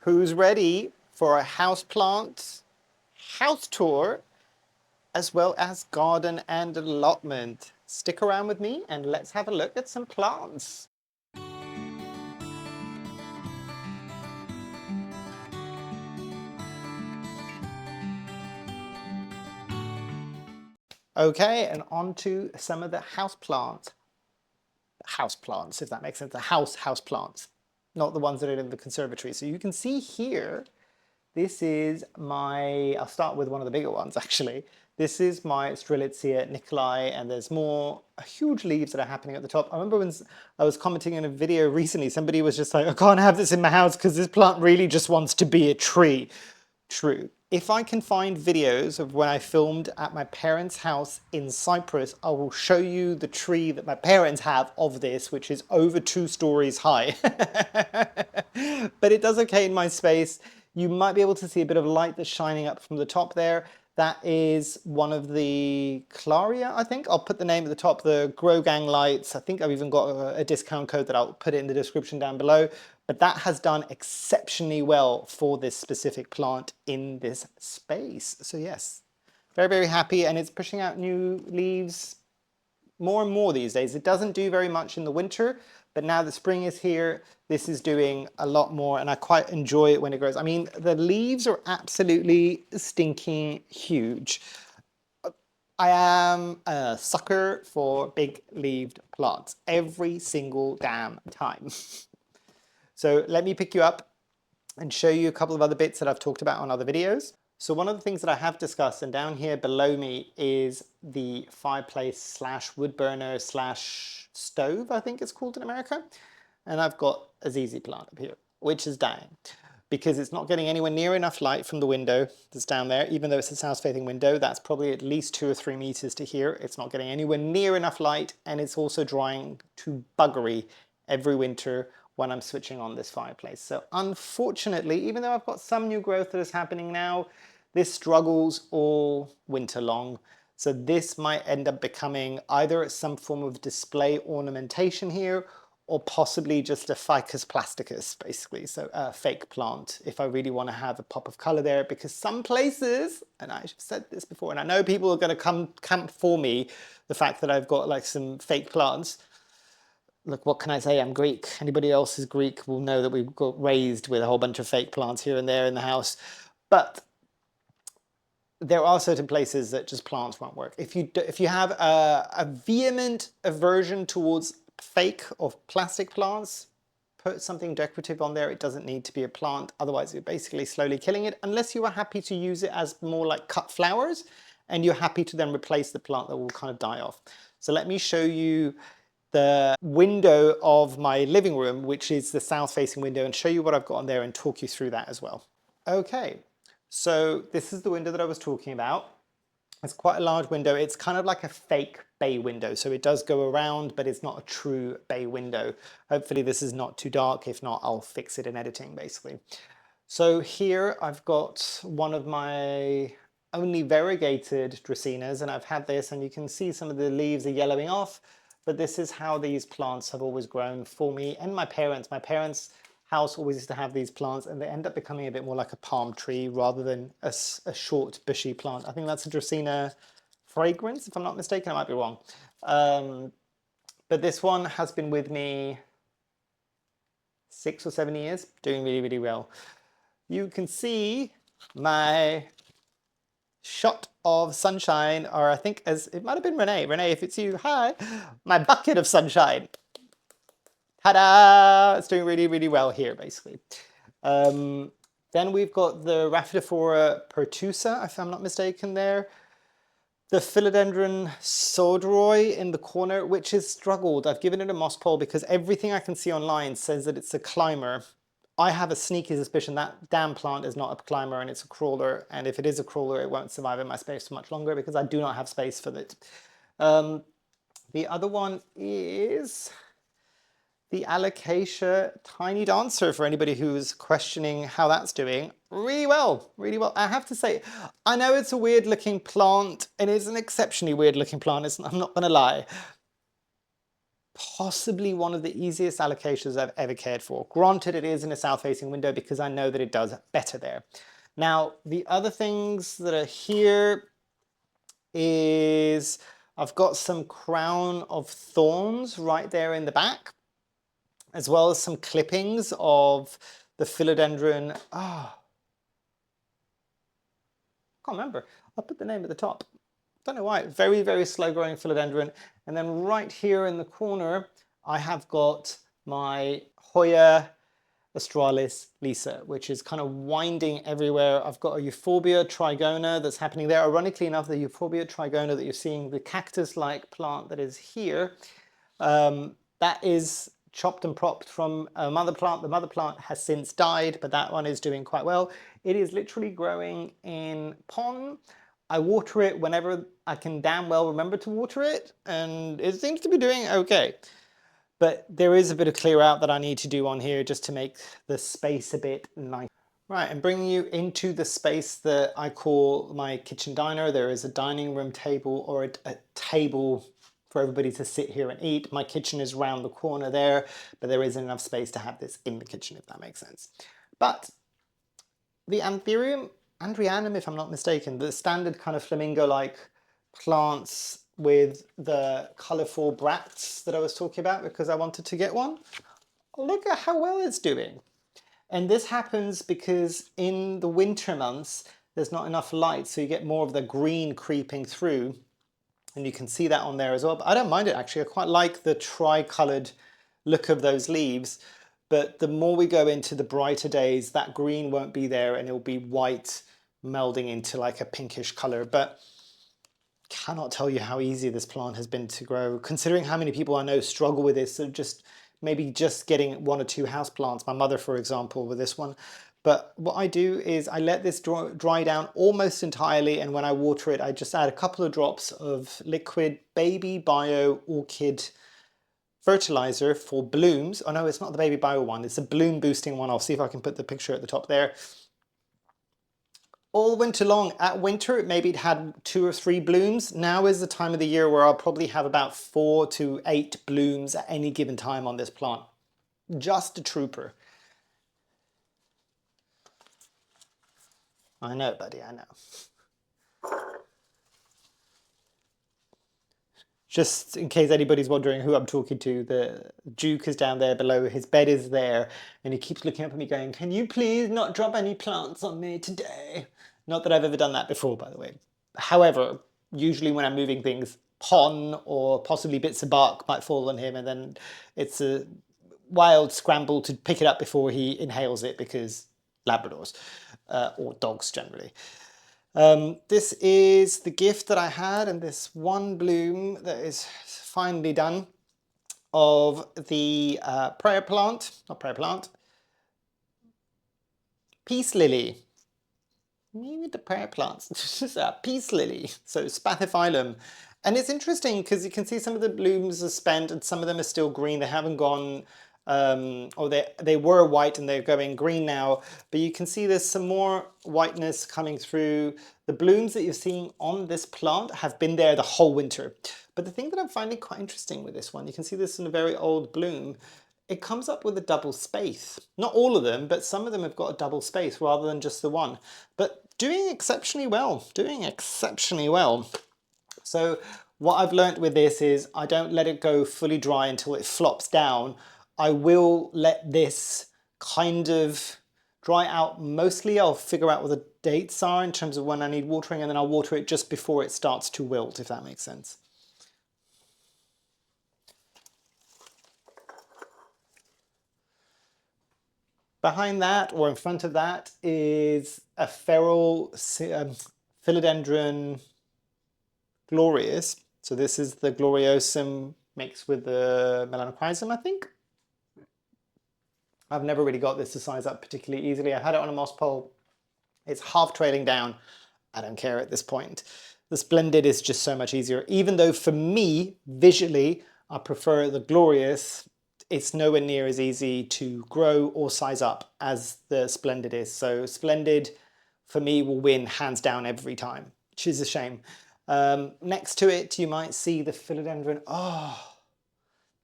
Who's ready for a houseplant house tour as well as garden and allotment? Stick around with me and let's have a look at some plants. Okay, and on to some of the houseplants, if that makes sense, the house plants, not the ones that are in the conservatory. So you can see here, this is my, I'll start with one of the bigger ones actually. This is my Strelitzia Nicolai, and there's more huge leaves that are happening at the top. I remember when I was commenting in a video recently, somebody was just like, I can't have this in my house because this plant really just wants to be a tree. True. If I can find videos of when I filmed at my parents' house in Cyprus, I will show you the tree that my parents have of this, which is over 2 stories high. But it does okay in my space. You might be able to see a bit of light that's shining up from the top there. That is one of the Claria, I think. I'll put the name at the top, the Grow Gang lights. I think I've even got a discount code that I'll put it in the description down below. But that has done exceptionally well for this specific plant in this space. So yes, very, very happy, and it's pushing out new leaves more and more these days. It doesn't do very much in the winter, but now that spring is here, this is doing a lot more, and I quite enjoy it when it grows. I mean, the leaves are absolutely stinking huge. I am a sucker for big leaved plants every single damn time. So let me pick you up and show you a couple of other bits that I've talked about on other videos. So one of the things that I have discussed, and down here below me, is the fireplace slash wood burner slash stove, I think it's called in America. And I've got a ZZ plant up here, which is dying because it's not getting anywhere near enough light from the window that's down there. Even though it's a south-facing window, that's probably at least 2 or 3 meters to here. It's not getting anywhere near enough light, and it's also drying to buggery every winter when I'm switching on this fireplace. So unfortunately, even though I've got some new growth that is happening now, this struggles all winter long. So this might end up becoming either some form of display ornamentation here, or possibly just a ficus plasticus, basically, so a fake plant, if I really want to have a pop of color there, because some places, and I've said this before, and I know people are going to come camp for me, the fact that I've got like some fake plants. Look, what can I say? I'm Greek. Anybody else who's Greek will know that we've got raised with a whole bunch of fake plants here and there in the house. But there are certain places that just plants won't work. If you have a vehement aversion towards fake or plastic plants, put something decorative on there. It doesn't need to be a plant. Otherwise, you're basically slowly killing it, unless you are happy to use it as more like cut flowers and you're happy to then replace the plant that will kind of die off. So let me show you the window of my living room, which is the south-facing window, and show you what I've got on there and talk you through that as well. Okay, so this is the window that I was talking about. It's quite a large window. It's kind of like a fake bay window, so it does go around, but it's not a true bay window. Hopefully this is not too dark. If not, I'll fix it in editing, basically. So here I've got one of my only variegated dracaenas, and I've had this, and you can see some of the leaves are yellowing off. But this is how these plants have always grown for me and my parents. My parents' house always used to have these plants, and they end up becoming a bit more like a palm tree rather than a short bushy plant. I think that's a Dracaena fragrance, if I'm not mistaken. I might be wrong. But this one has been with me 6 or 7 years, doing really, really well. You can see my shot of sunshine, or I think as it might have been Renee. Renee, if it's you, hi. My bucket of sunshine. Ta-da! It's doing really, really well here, basically. Then we've got the Rhaphidophora pertusa, if I'm not mistaken there. The Philodendron sodroi in the corner, which has struggled. I've given it a moss pole because everything I can see online says that it's a climber. I have a sneaky suspicion that damn plant is not a climber and it's a crawler. And if it is a crawler, it won't survive in my space for much longer because I do not have space for it. The other one is the Alocasia Tiny Dancer, for anybody who's questioning how that's doing. Really well, really well. I have to say, I know it's a weird looking plant, and it's an exceptionally weird looking plant, I'm not gonna lie. possibly one of the easiest allocations I've ever cared for. Granted, it is in a south-facing window because I know that it does better there. Now, the other things that are here is I've got some crown of thorns right there in the back, as well as some clippings of the philodendron. I can't remember. I'll put the name at the top. Don't know why. Very, very slow growing philodendron. And then right here in the corner, I have got my Hoya Australis Lisa, which is kind of winding everywhere. I've got a Euphorbia trigona that's happening there. Ironically enough, the Euphorbia trigona that you're seeing, the cactus-like plant that is here, that is chopped and propped from a mother plant. The mother plant has since died, but that one is doing quite well. It is literally growing in pond. I water it whenever I can damn well remember to water it, and it seems to be doing okay. But there is a bit of clear out that I need to do on here just to make the space a bit nicer. Right, and bringing you into the space that I call my kitchen diner. There is a dining room table or a table for everybody to sit here and eat. My kitchen is round the corner there, but there isn't enough space to have this in the kitchen, if that makes sense. But the Andreanum, if I'm not mistaken, the standard kind of flamingo-like plants with the colourful bracts that I was talking about because I wanted to get one. Look at how well it's doing. And this happens because in the winter months, there's not enough light, so you get more of the green creeping through. And you can see that on there as well. But I don't mind it actually. I quite like the tri-coloured look of those leaves. But the more we go into the brighter days, that green won't be there and it'll be white melding into like a pinkish colour. But cannot tell you how easy this plant has been to grow, considering how many people I know struggle with this. So maybe just getting 1 or 2 house plants. My mother, for example, with this one. But what I do is I let this dry down almost entirely, and when I water it, I just add a couple of drops of liquid baby bio orchid fertilizer for blooms. Oh no, it's not the baby bio one, it's a bloom boosting one. I'll see if I can put the picture at the top there. All winter long. At winter, maybe it had 2 or 3 blooms. Now is the time of the year where I'll probably have about 4 to 8 blooms at any given time on this plant. Just a trooper. I know, buddy, I know. Just in case anybody's wondering who I'm talking to, the Duke is down there below, his bed is there, and he keeps looking up at me going, "Can you please not drop any plants on me today?" Not that I've ever done that before, by the way. However, usually when I'm moving things, pon or possibly bits of bark might fall on him, and then it's a wild scramble to pick it up before he inhales it, because Labradors, or dogs generally. This is the gift that I had, and this one bloom that is finally done of the peace lily. Me with the prayer plants. This is a peace lily, so Spathiphyllum. And it's interesting because you can see some of the blooms are spent and some of them are still green. They haven't gone, or they were white and they're going green now. But you can see there's some more whiteness coming through. The blooms that you're seeing on this plant have been there the whole winter. But the thing that I'm finding quite interesting with this one, you can see this in a very old bloom, it comes up with a double space. Not all of them, but some of them have got a double space rather than just the one. But doing exceptionally well, doing exceptionally well. So what I've learned with this is I don't let it go fully dry until it flops down. I will let this kind of dry out mostly. I'll figure out what the dates are in terms of when I need watering, and then I'll water it just before it starts to wilt, if that makes sense. Behind that, or in front of that, is a feral philodendron glorious. So this is the gloriosum mixed with the melanochrysum, I think. I've never really got this to size up particularly easily. I had it on a moss pole. It's half trailing down. I don't care at this point. The splendid is just so much easier. Even though for me, visually, I prefer the glorious, it's nowhere near as easy to grow or size up as the splendid is. So splendid, for me, will win hands down every time, which is a shame. Next to it, you might see the philodendron. Oh,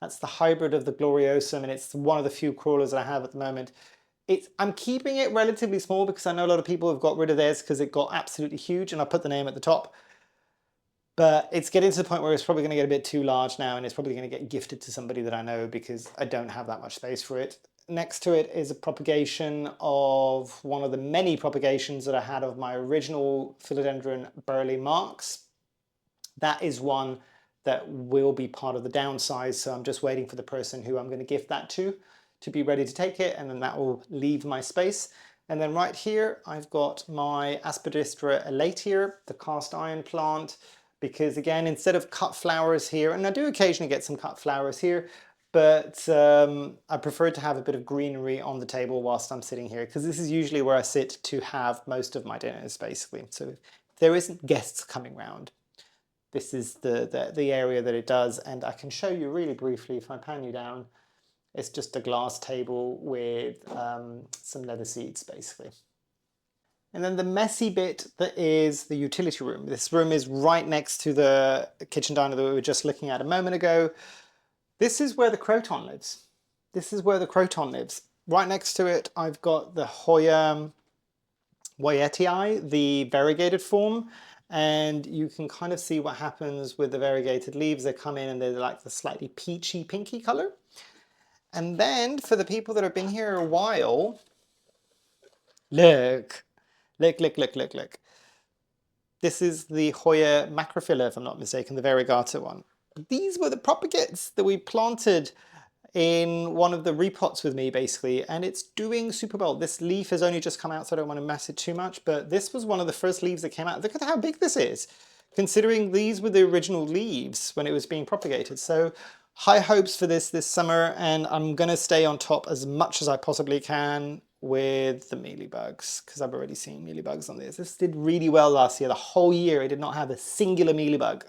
That's the hybrid of the Gloriosum, and it's one of the few crawlers that I have at the moment. I'm keeping it relatively small because I know a lot of people have got rid of theirs because it got absolutely huge, and I put the name at the top. But it's getting to the point where it's probably going to get a bit too large now, and it's probably going to get gifted to somebody that I know because I don't have that much space for it. Next to it is a propagation of one of the many propagations that I had of my original philodendron Burley Marks. That is one that will be part of the downsize, so I'm just waiting for the person who I'm going to gift that to be ready to take it, and then that will leave my space. And then right here I've got my Aspidistra elatior, the cast iron plant, because again, instead of cut flowers here, and I do occasionally get some cut flowers here, but I prefer to have a bit of greenery on the table whilst I'm sitting here, because this is usually where I sit to have most of my dinners, basically. So if there isn't guests coming round, this is the area that it does. And I can show you really briefly, if I pan you down, it's just a glass table with some leather seats, basically. And then the messy bit that is the utility room. This room is right next to the kitchen diner that we were just looking at a moment ago. This is where the croton lives. This is where the croton lives. Right next to it, I've got the Hoya Wyetii, the variegated form. And you can kind of see what happens with the variegated leaves. They come in and they're like the slightly peachy, pinky color. And then for the people that have been here a while, look. This is the Hoya macrophylla, if I'm not mistaken, the variegata one. These were the propagates that we planted in one of the repots with me, basically, and it's doing super well. This leaf has only just come out, so I don't want to mess it too much, but this was one of the first leaves that came out. Look at how big this is, considering these were the original leaves when it was being propagated. So high hopes for this summer, and I'm going to stay on top as much as I possibly can with the mealybugs, because I've already seen mealybugs on this. This did really well last year. The whole year it did not have a singular mealybug.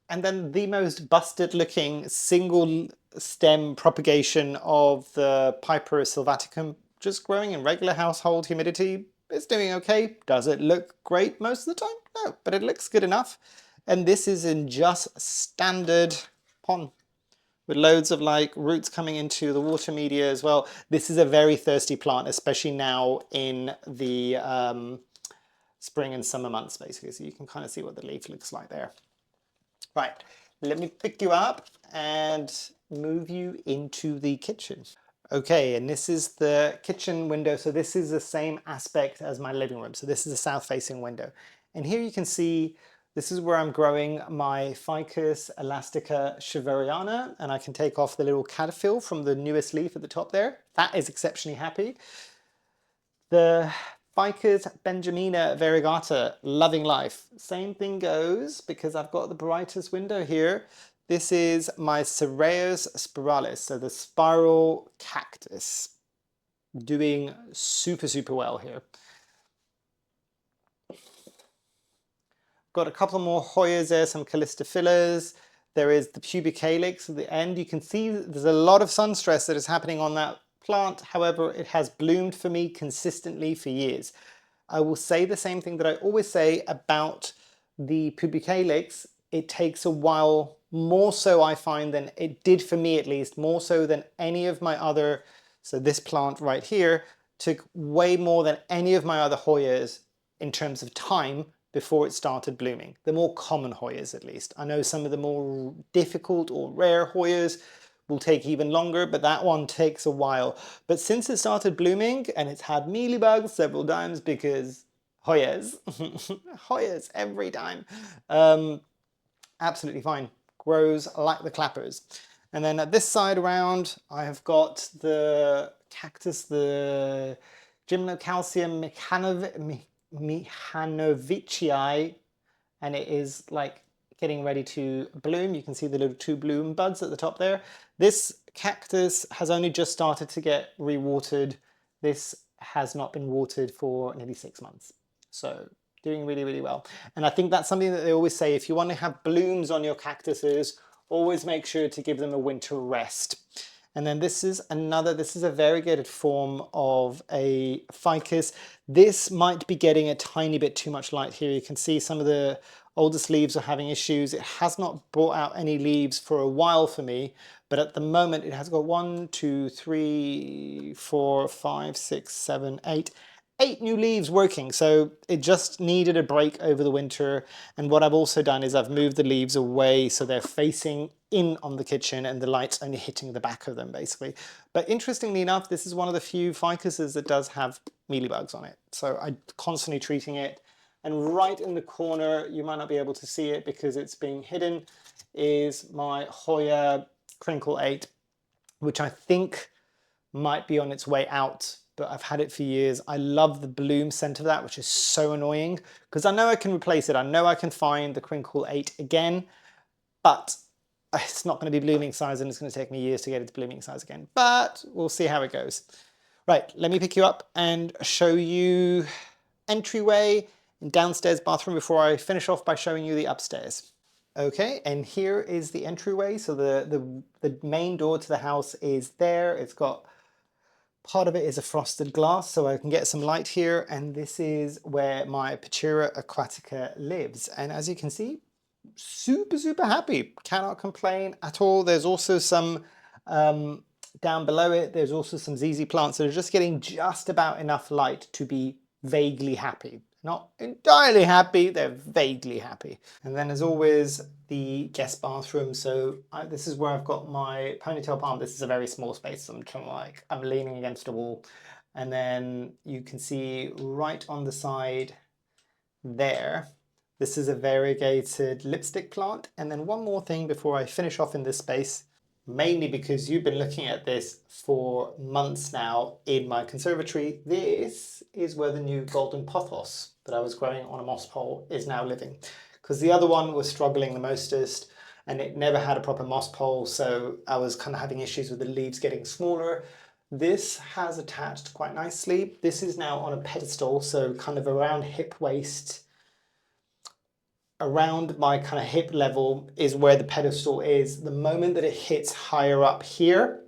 And then the most busted looking single stem propagation of the Piper sylvaticum, just growing in regular household humidity. It's doing okay. Does it look great most of the time? No, but it looks good enough. And this is in just standard pond with loads of like roots coming into the water media as well. This is a very thirsty plant, especially now in the spring and summer months, basically. So you can kind of see what the leaf looks like there. Right, let me pick you up and move you into the kitchen. Okay, and this is the kitchen window. So this is the same aspect as my living room. So this is a south-facing window. And here you can see this is where I'm growing my Ficus elastica shiveriana, and I can take off the little caterpillar from the newest leaf at the top there. That is exceptionally happy. The Ficus benjamina variegata, loving life. Same thing goes because I've got the brightest window here. This is my Cereus spiralis, so the spiral cactus, doing super, super well here. Got a couple more Hoyas there, some Callistophillas. There is the pubic calyx at the end. You can see there's a lot of sun stress that is happening on that plant. However, it has bloomed for me consistently for years. I will say the same thing that I always say about the pubic calyx. It takes a while, more so I find than it did for me at least, more so than any of my other, so this plant right here took way more than any of my other Hoyas in terms of time before it started blooming. The more common Hoyas at least. I know some of the more difficult or rare Hoyas will take even longer, but that one takes a while. But since it started blooming, and it's had mealybugs several times because Hoyas, Hoyas every time, absolutely fine. Grows like the clappers. And then at this side around, I have got the cactus, the Gymnocalcium mechanovicii, and it is like getting ready to bloom. You can see the little two bloom buds at the top there. This cactus has only just started to get re-watered. This has not been watered for nearly 6 months. So doing really, really well. And I think that's something that they always say, if you want to have blooms on your cactuses, always make sure to give them a winter rest. And then this is a variegated form of a ficus. This might be getting a tiny bit too much light here. You can see some of the oldest leaves are having issues. It has not brought out any leaves for a while for me, but at the moment it has got 1, 2, 3, 4, 5, 6, 7, 8 new leaves working. So it just needed a break over the winter. And what I've also done is I've moved the leaves away so they're facing in on the kitchen and the light's only hitting the back of them basically. But interestingly enough, this is one of the few ficuses that does have mealybugs on it. So I'm constantly treating it. And right in the corner, you might not be able to see it because it's being hidden, is my Hoya Crinkle 8, which I think might be on its way out, but I've had it for years. I love the bloom scent of that, which is so annoying because I know I can replace it. I know I can find the Crinkle 8 again, but it's not going to be blooming size and it's going to take me years to get it to blooming size again, but we'll see how it goes. Right, let me pick you up and show you entryway and downstairs bathroom before I finish off by showing you the upstairs. Okay, and here is the entryway. So the main door to the house is there. It's got part of it is a frosted glass, so I can get some light here. And this is where my Pachira aquatica lives. And as you can see, super, super happy. Cannot complain at all. There's also some, down below it, there's also some ZZ plants that are just getting just about enough light to be vaguely happy. Not entirely happy, they're vaguely happy. And then as always, the guest bathroom. So this is where I've got my ponytail palm. This is a very small space. So I'm leaning against a wall. And then you can see right on the side there, this is a variegated lipstick plant. And then one more thing before I finish off in this space, mainly because you've been looking at this for months now in my conservatory. This is where the new golden pothos that I was growing on a moss pole is now living. Because the other one was struggling the mostest and it never had a proper moss pole, so I was kind of having issues with the leaves getting smaller. This has attached quite nicely. This is now on a pedestal, so kind of around hip waist, around my kind of hip level is where the pedestal is. The moment that it hits higher up here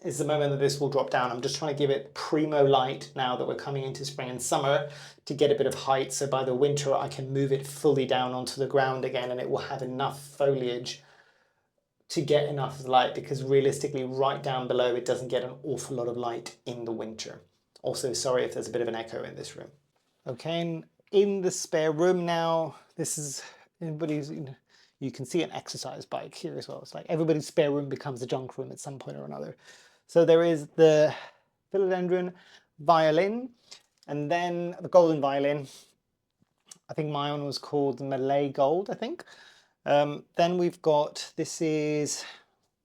is the moment that this will drop down. I'm just trying to give it primo light now that we're coming into spring and summer to get a bit of height. So by the winter, I can move it fully down onto the ground again and it will have enough foliage to get enough light, because realistically right down below, it doesn't get an awful lot of light in the winter. Also, sorry if there's a bit of an echo in this room. Okay, and in the spare room now, this is everybody's, you can see an exercise bike here as well. It's like everybody's spare room becomes a junk room at some point or another. So there is the philodendron violin, and then the golden violin. I think my one was called Malay Gold, I think. Then we've got, this is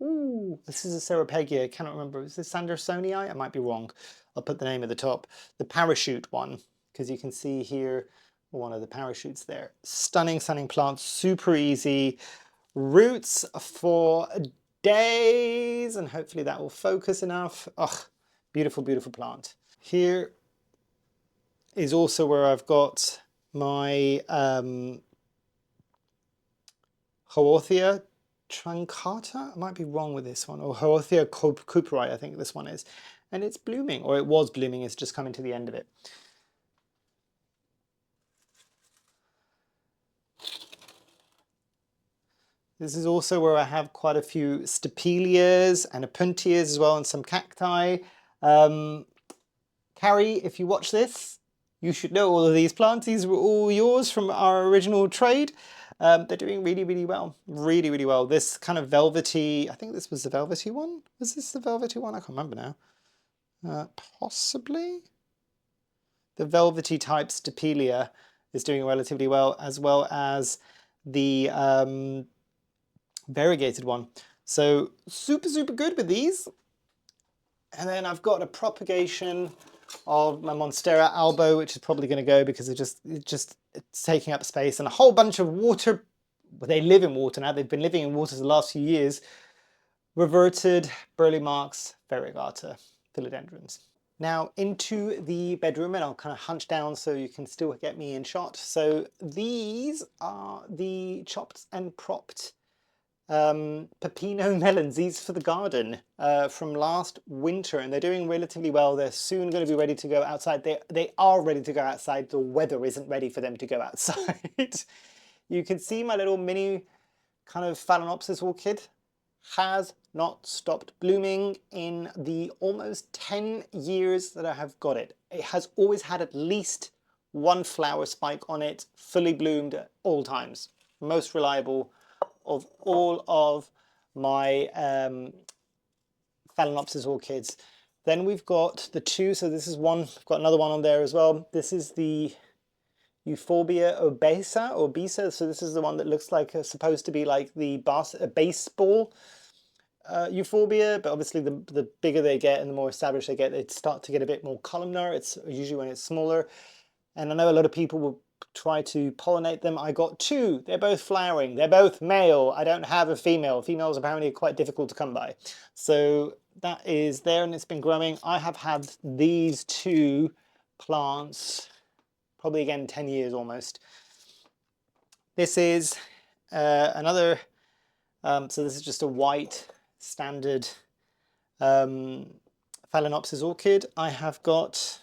a Ceropegia, I cannot remember. Is this Sandersonii? I might be wrong. I'll put the name at the top. The parachute one, because you can see here one of the parachutes there. Stunning, stunning plant, super easy. Roots for days, and hopefully that will focus enough. Oh, beautiful, beautiful plant. Here is also where I've got my Houothia truncata. I might be wrong with this one, or Houothia cooperi, I think this one is. And it's blooming, or it was blooming, it's just coming to the end of it. This is also where I have quite a few stapelias and opuntias as well, and some cacti. Carrie, if you watch this, you should know all of these plants. These were all yours from our original trade. They're doing really, really well. Really, really well. This kind of velvety, I think this was the velvety one. Was this the velvety one? I can't remember now. Possibly. The velvety type stapelia is doing relatively well, as well as the variegated one. So super, super good with these. And then I've got a propagation of my Monstera albo, which is probably going to go because it's taking up space, and a whole bunch of water. Well, they live in water now. They've been living in water the last few years. Reverted Burley Marks variegata philodendrons. Now into the bedroom, and I'll kind of hunch down so you can still get me in shot. So these are the chopped and propped pepino melons, these for the garden from last winter, and they're doing relatively well. They're soon going to be ready to go outside. They are ready to go outside. The weather isn't ready for them to go outside. You can see my little mini kind of Phalaenopsis orchid has not stopped blooming in the almost 10 years that I have got it. It has always had at least one flower spike on it, fully bloomed at all times. Most reliable of all of my Phalaenopsis orchids. Then we've got the two, so this is one, I've got another one on there as well. This is the Euphorbia obesa, so this is the one that looks like supposed to be like the baseball euphorbia, but obviously the bigger they get and the more established they get, they start to get a bit more columnar. It's usually when it's smaller. And I know a lot of people will try to pollinate them. I got two. They're both flowering. They're both male. I don't have a female. Females apparently are quite difficult to come by. So that is there and it's been growing. I have had these two plants probably again 10 years almost. This is another, so this is just a white standard Phalaenopsis orchid. I have got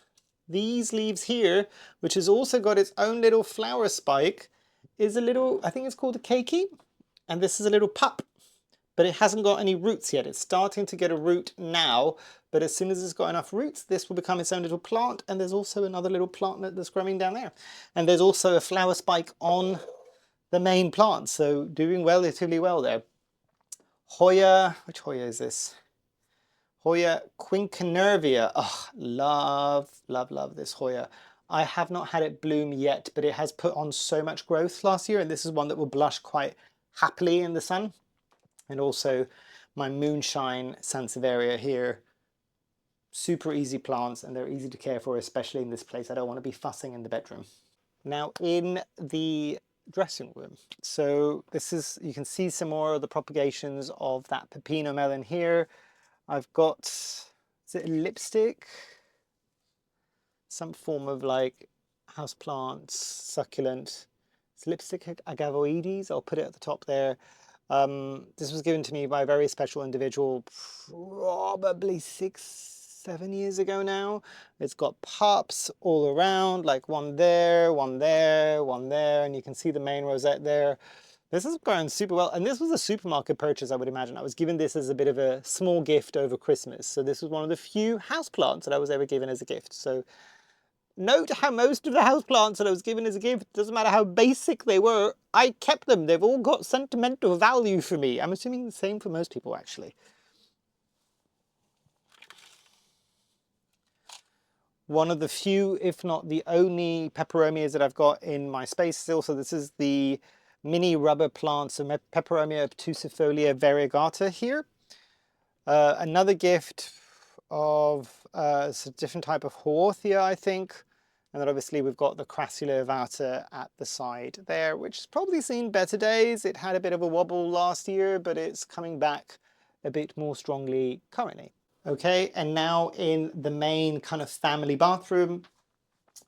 these leaves here, which has also got its own little flower spike, is a little, I think it's called a keiki, and this is a little pup, but it hasn't got any roots yet. It's starting to get a root now, but as soon as it's got enough roots, this will become its own little plant, and there's also another little plant that's growing down there. And there's also a flower spike on the main plant, so doing relatively well there. Hoya, which Hoya is this? Hoya quinquenervia. Oh, love this Hoya. I have not had it bloom yet, but it has put on so much growth last year, and this is one that will blush quite happily in the sun. And also my moonshine sansevieria here. Super easy plants, and they're easy to care for, especially in this place. I don't want to be fussing in the bedroom. Now in the dressing room, so this is, you can see some more of the propagations of that pepino melon here. I've got, is it a lipstick? Some form of like houseplant, succulent. It's lipstick agavoides. I'll put it at the top there. This was given to me by a very special individual, probably 6-7 years ago now. It's got pups all around, like one there, one there, one there, and you can see the main rosette there. This is going super well, and this was a supermarket purchase, I would imagine. I was given this as a bit of a small gift over Christmas, so this was one of the few houseplants that I was ever given as a gift. So note how most of the houseplants that I was given as a gift, doesn't matter how basic they were, I kept them. They've all got sentimental value for me. I'm assuming the same for most people, actually. One of the few, if not the only, peperomias that I've got in my space still. So this is the mini rubber plants, so Peperomia obtusifolia variegata here. Another gift of it's a different type of Haworthia, I think. And then obviously we've got the Crassula ovata at the side there, which has probably seen better days. It had a bit of a wobble last year, but it's coming back a bit more strongly currently. Okay, and now in the main kind of family bathroom.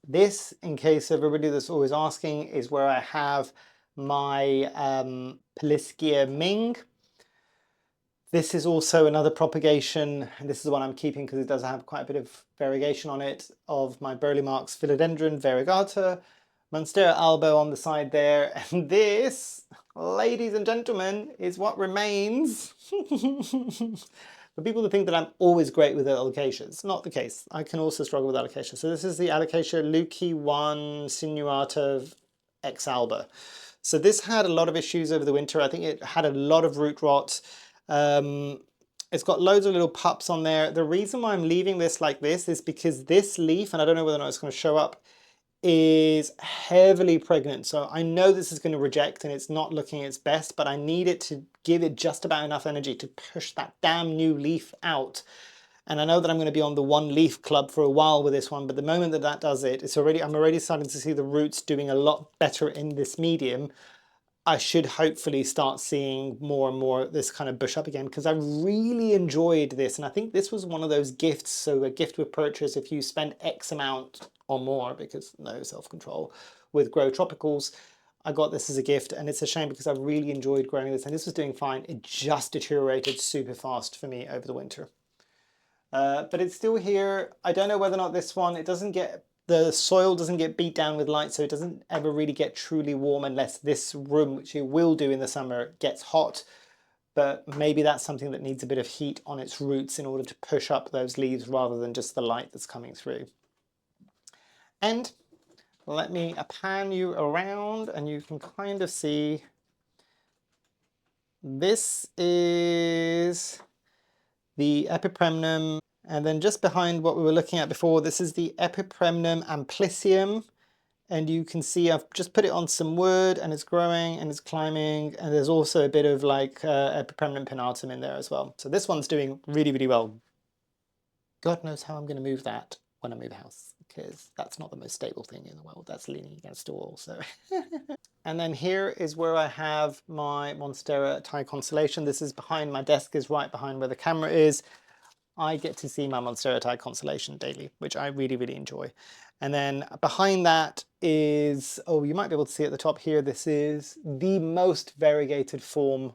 This, in case everybody that's always asking, is where I have my Pelischia Ming. This is also another propagation, and this is the one I'm keeping because it does have quite a bit of variegation on it, of my Burleymarks Philodendron variegata, Monstera albo on the side there, and this, ladies and gentlemen, is what remains. For people that think that I'm always great with alocasias, not the case. I can also struggle with alocasia. So this is the Alocasia Lukey 1 sinuata ex alba. So this had a lot of issues over the winter. I think it had a lot of root rot. It's got loads of little pups on there. The reason why I'm leaving this like this is because this leaf, and I don't know whether or not it's going to show up, is heavily pregnant. So I know this is going to reject and it's not looking its best, but I need it to give it just about enough energy to push that damn new leaf out. And I know that I'm going to be on the one leaf club for a while with this one, but the moment that that does it, I'm already starting to see the roots doing a lot better in this medium. I should hopefully start seeing more and more this kind of bush up again, because I really enjoyed this. And I think this was one of those gifts. So a gift with purchase, if you spend X amount or more, because no self-control with Grow Tropicals, I got this as a gift, and it's a shame because I really enjoyed growing this, and this was doing fine. It just deteriorated super fast for me over the winter. But it's still here. I don't know whether or not this one, it doesn't get, the soil doesn't get beat down with light, so it doesn't ever really get truly warm unless this room, which it will do in the summer, gets hot. But maybe that's something that needs a bit of heat on its roots in order to push up those leaves rather than just the light that's coming through. And let me pan you around and you can kind of see this is the Epipremnum, and then just behind what we were looking at before, this is the Epipremnum amplicium, and you can see I've just put it on some wood and it's growing and it's climbing, and there's also a bit of like Epipremnum pinnatum in there as well. So this one's doing really, really well. God knows how I'm going to move that when I move house, because that's not the most stable thing in the world. That's leaning against a wall. So. And then here is where I have my Monstera Thai constellation. This is behind my desk, is right behind where the camera is. I get to see my Monstera Thai constellation daily, which I really, really enjoy. And then behind that is, oh, you might be able to see at the top here, this is the most variegated form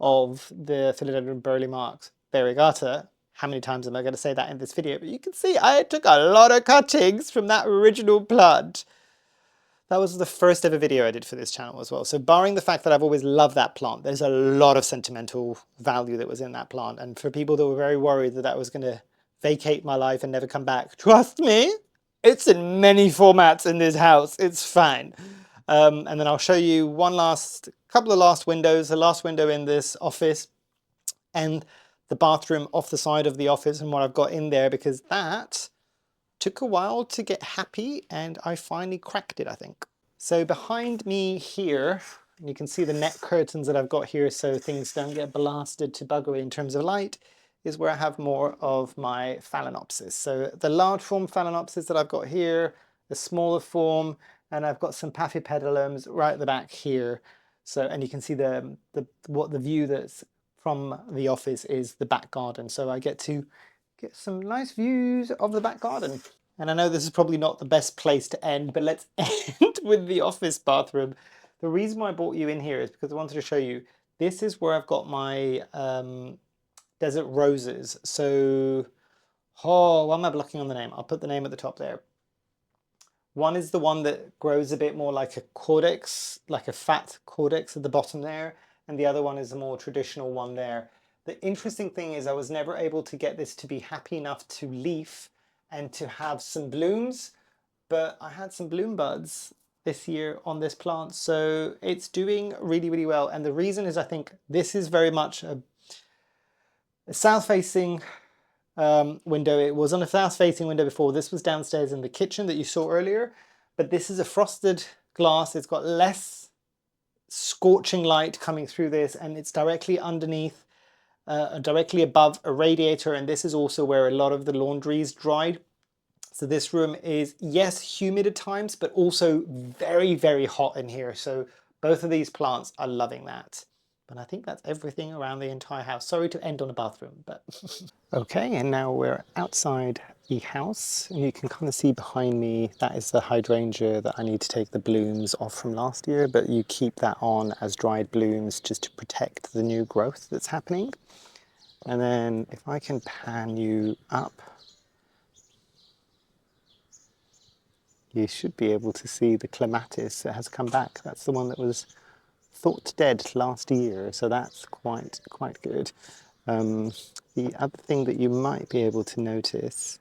of the Philodendron Burleymarks variegata. How many times am I going to say that in this video? But you can see I took a lot of cuttings from that original plant. That was the first ever video I did for this channel as well. So barring the fact that I've always loved that plant, there's a lot of sentimental value that was in that plant. And for people that were very worried that that was going to vacate my life and never come back, trust me, it's in many formats in this house. It's fine. And then I'll show you couple of last windows, the last window in this office and the bathroom off the side of the office and what I've got in there, because that took a while to get happy and I finally cracked it, I think. So behind me here, you can see the net curtains that I've got here so things don't get blasted to buggery in terms of light, is where I have more of my Phalaenopsis. So the large form Phalaenopsis that I've got here, the smaller form, and I've got some Paphipetalums right at the back here. So, and you can see the view that's from the office is the back garden. So I get to get some nice views of the back garden. And I know this is probably not the best place to end, but let's end with the office bathroom. The reason why I brought you in here is because I wanted to show you, this is where I've got my desert roses. So, oh, why am I blocking on the name? I'll put the name at the top there. One is the one that grows a bit more like a caudex, like a fat caudex at the bottom there. And the other one is a more traditional one there. The interesting thing is I was never able to get this to be happy enough to leaf and to have some blooms, but I had some bloom buds this year on this plant, so it's doing really, really well. And the reason is I think this is very much a south-facing window. It was on a south-facing window before. This was downstairs in the kitchen that you saw earlier, but this is a frosted glass. It's got less scorching light coming through this, and it's directly underneath, directly above a radiator, and this is also where a lot of the laundry is dried. So this room is, yes, humid at times, but also very, very hot in here. So both of these plants are loving that. But I think that's everything around the entire house. Sorry to end on a bathroom, but... Okay, and now we're outside the house, and you can kind of see behind me, that is the hydrangea that I need to take the blooms off from last year, but you keep that on as dried blooms just to protect the new growth that's happening. And then if I can pan you up, you should be able to see the clematis that has come back. That's the one that was thought dead last year, so that's quite good. The other thing that you might be able to notice,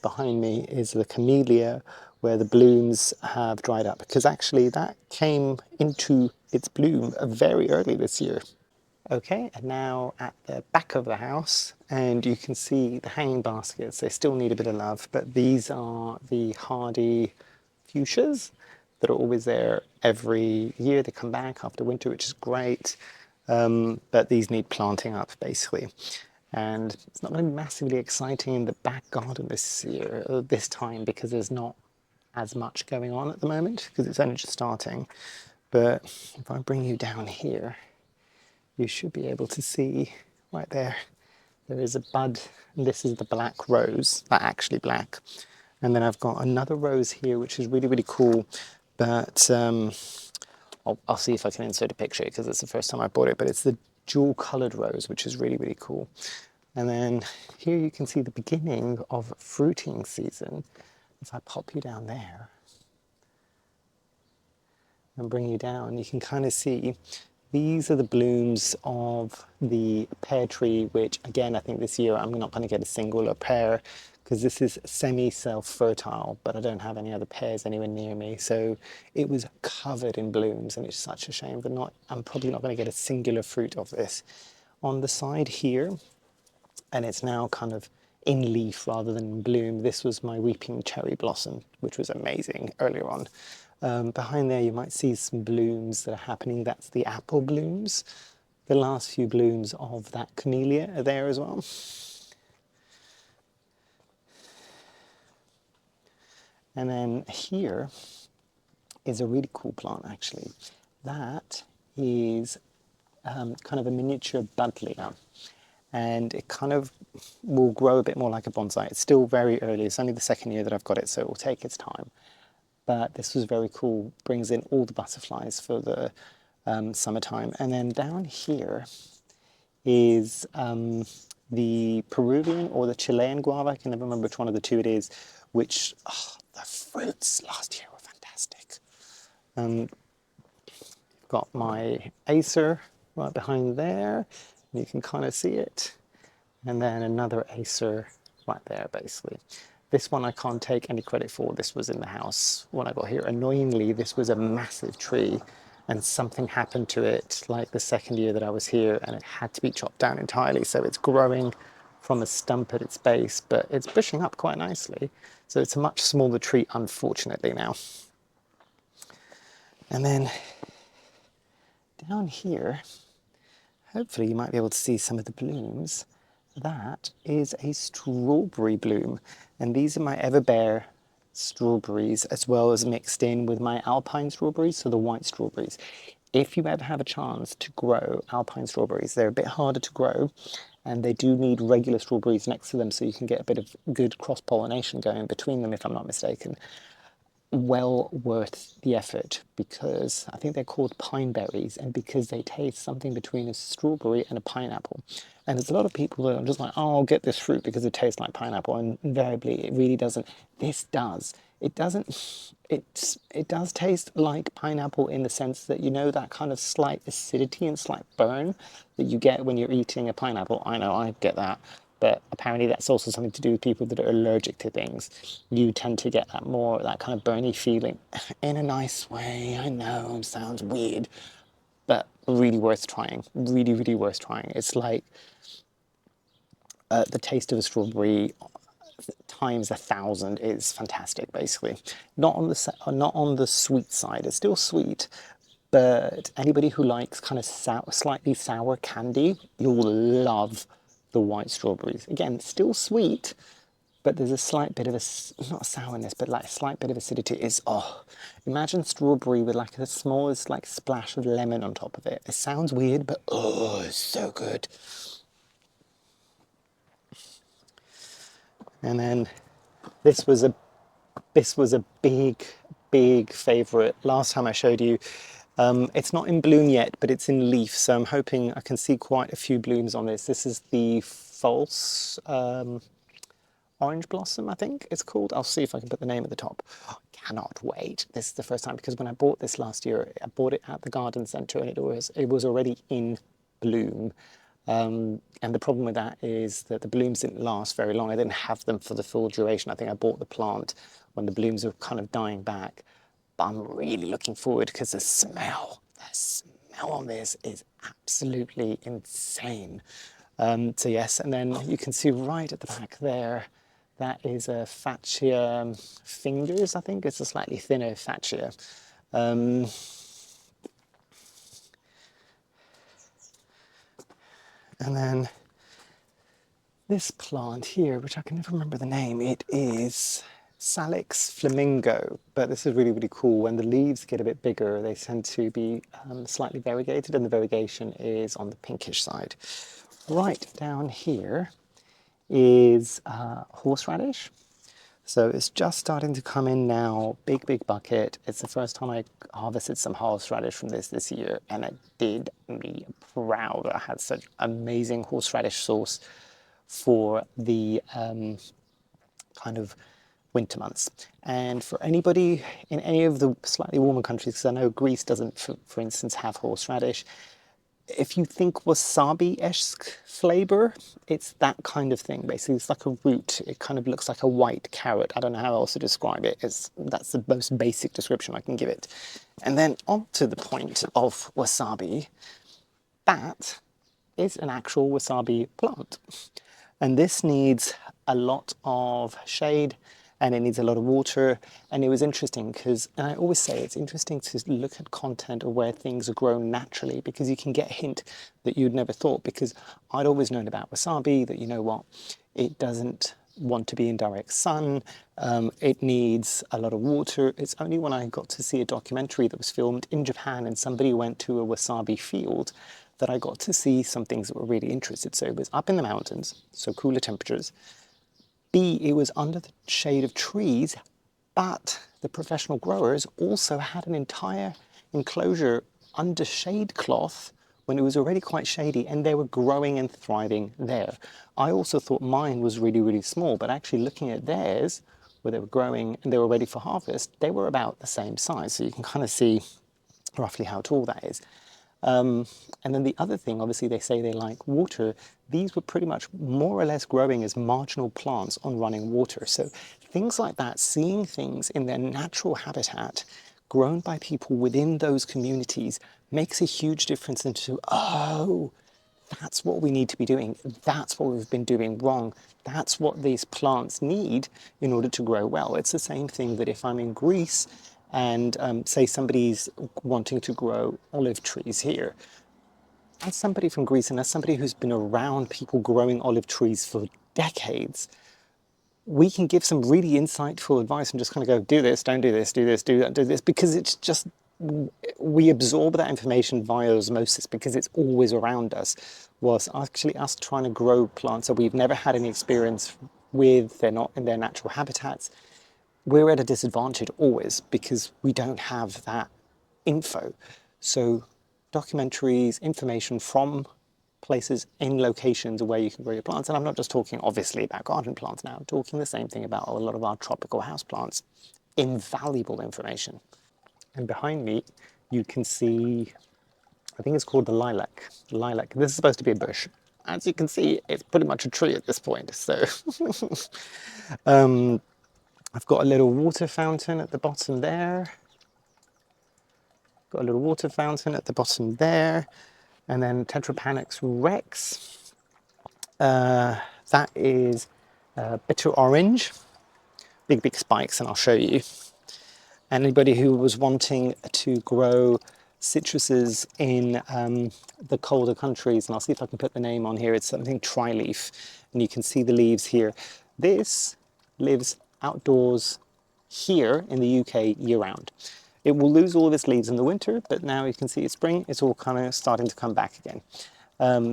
behind me is the camellia, where the blooms have dried up, because actually that came into its bloom very early this year. Okay, and now at the back of the house, and you can see the hanging baskets. They still need a bit of love, but these are the hardy fuchsias that are always there every year. They come back after winter, which is great, but these need planting up, basically. And it's not going to be massively exciting in the back garden this year, this time, because there's not as much going on at the moment, because it's only just starting. But if I bring you down here, you should be able to see right there, there is a bud, and this is the black rose, actually black. And then I've got another rose here, which is really, really cool. But I'll see if I can insert a picture because it's the first time I bought it, but it's the dual colored rose, which is really, really cool. And then here you can see the beginning of fruiting season. If I pop you down there and bring you down, you can kind of see these are the blooms of the pear tree, which again, I think this year I'm not going to get a single pear because this is semi-self-fertile, but I don't have any other pears anywhere near me. So it was covered in blooms and it's such a shame that I'm probably not going to get a singular fruit of this. On the side here, and it's now kind of in leaf rather than in bloom. This was my weeping cherry blossom, which was amazing earlier on. Behind there you might see some blooms that are happening. That's the apple blooms. The last few blooms of that camellia are there as well. And then here is a really cool plant actually. That is kind of a miniature buddleia. And it kind of will grow a bit more like a bonsai. It's still very early. It's only the second year that I've got it, so it will take its time. But this was very cool. Brings in all the butterflies for the summertime. And then down here is the Peruvian or the Chilean guava. I can never remember which one of the two it is, which the fruits last year were fantastic. Got my Acer right behind there. You can kind of see it. And then another Acer right there, basically. This one I can't take any credit for. This was in the house when I got here. Annoyingly, this was a massive tree and something happened to it like the second year that I was here and it had to be chopped down entirely. So it's growing from a stump at its base, but it's pushing up quite nicely. So it's a much smaller tree, unfortunately, now. And then down here, hopefully you might be able to see some of the blooms. That is a strawberry bloom. And these are my Everbear strawberries as well as mixed in with my alpine strawberries, so the white strawberries. If you ever have a chance to grow alpine strawberries, they're a bit harder to grow and they do need regular strawberries next to them so you can get a bit of good cross-pollination going between them, if I'm not mistaken. Well worth the effort because I think they're called pine berries and because they taste something between a strawberry and a pineapple. And there's a lot of people that are just like, oh, I'll get this fruit because it tastes like pineapple, and invariably it really doesn't. This does. It doesn't. It does taste like pineapple in the sense that, you know, that kind of slight acidity and slight burn that you get when you're eating a pineapple. I know I get that. But apparently that's also something to do with people that are allergic to things. You tend to get that kind of burny feeling in a nice way. I know it sounds weird, but really worth trying. Really, really worth trying. It's like the taste of a strawberry times 1,000 is fantastic, basically. Not on the sweet side. It's still sweet, but anybody who likes kind of slightly sour candy, you'll love the white strawberries. Again, still sweet, but there's a slight bit of not sourness, but like a slight bit of acidity. Imagine strawberry with like the smallest like splash of lemon on top of it. It sounds weird, but it's so good. And then this was a big favorite last time I showed you. It's not in bloom yet, but it's in leaf, so I'm hoping I can see quite a few blooms on this. This is the false orange blossom, I think it's called. I'll see if I can put the name at the top. Cannot wait. This is the first time, because when I bought this last year, I bought it at the garden centre and it was already in bloom. And the problem with that is that the blooms didn't last very long. I didn't have them for the full duration. I think I bought the plant when the blooms were kind of dying back. But I'm really looking forward because the smell on this is absolutely insane. So yes, and then you can see right at the back there, that is a Fascia fingers, I think. It's a slightly thinner Fascia. And then this plant here, which I can never remember the name, it is Salix flamingo, but this is really, really cool. When the leaves get a bit bigger, they tend to be slightly variegated, and the variegation is on the pinkish side. Right down here is horseradish. So it's just starting to come in now, big, big bucket. It's the first time I harvested some horseradish from this year, and it did me proud. I had such amazing horseradish sauce for the kind of winter months. And for anybody in any of the slightly warmer countries, because I know Greece doesn't, for instance, have horseradish, if you think wasabi-esque flavor, it's that kind of thing. Basically, it's like a root. It kind of looks like a white carrot. I don't know how else to describe it. That's the most basic description I can give it. And then on to the point of wasabi, that is an actual wasabi plant. And this needs a lot of shade and it needs a lot of water. And it was interesting because, and I always say it's interesting to look at content of where things are grown naturally, because you can get a hint that you'd never thought. Because I'd always known about wasabi, that, you know what, it doesn't want to be in direct sun, it needs a lot of water. It's only when I got to see a documentary that was filmed in Japan and somebody went to a wasabi field that I got to see some things that were really interesting. So it was up in the mountains, so cooler temperatures. B, it was under the shade of trees, but the professional growers also had an entire enclosure under shade cloth when it was already quite shady, and they were growing and thriving there. I also thought mine was really, really small, but actually looking at theirs, where they were growing and they were ready for harvest, they were about the same size. So you can kind of see roughly how tall that is. And then the other thing, obviously they say they like water. These were pretty much more or less growing as marginal plants on running water. So things like that, seeing things in their natural habitat grown by people within those communities makes a huge difference into, oh, that's what we need to be doing. That's what we've been doing wrong. That's what these plants need in order to grow well. It's the same thing that if I'm in Greece and say somebody's wanting to grow olive trees here, as somebody from Greece and as somebody who's been around people growing olive trees for decades, we can give some really insightful advice and just kind of go, do this, don't do this, do this, do that, do this, because it's just, we absorb that information via osmosis because it's always around us. Was actually us trying to grow plants that we've never had any experience with, they're not in their natural habitats, we're at a disadvantage always because we don't have that info. So documentaries, information from places in locations where you can grow your plants. And I'm not just talking obviously about garden plants now, I'm talking the same thing about a lot of our tropical house plants. Invaluable information. And behind me, you can see, I think it's called the lilac. Lilac, this is supposed to be a bush. As you can see, it's pretty much a tree at this point. So I've got a little water fountain at the bottom there. Got a little water fountain at the bottom there. And then Tetrapanax rex. That is bitter orange. Big, big spikes, and I'll show you. Anybody who was wanting to grow citruses in the colder countries, and I'll see if I can put the name on here, it's something tri-leaf, and you can see the leaves here. This lives outdoors here in the UK year-round. It will lose all of its leaves in the winter, but now you can see it's spring, it's all kind of starting to come back again.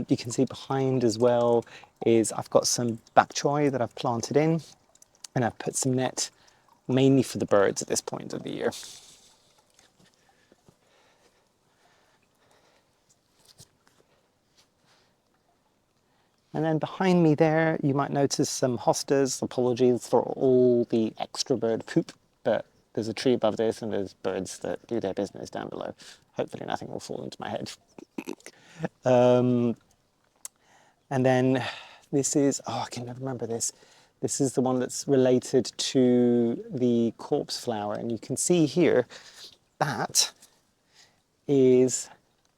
You can see behind as well is I've got some bok choy that I've planted in, and I've put some net mainly for the birds at this point of the year. And then behind me there, you might notice some hostas. Apologies for all the extra bird poop, but there's a tree above this and there's birds that do their business down below. Hopefully nothing will fall into my head. And then this is, oh, I can never remember this. This is the one that's related to the corpse flower. And you can see here, that is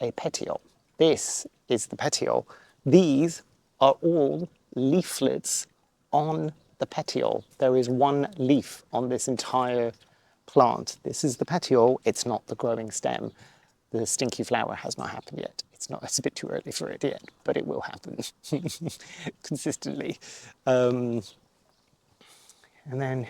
a petiole. This is the petiole. These are all leaflets on the petiole. There is one leaf on this entire plant. This is the petiole. It's not the growing stem. The stinky flower has not happened yet. It's a bit too early for it yet, but it will happen consistently. And then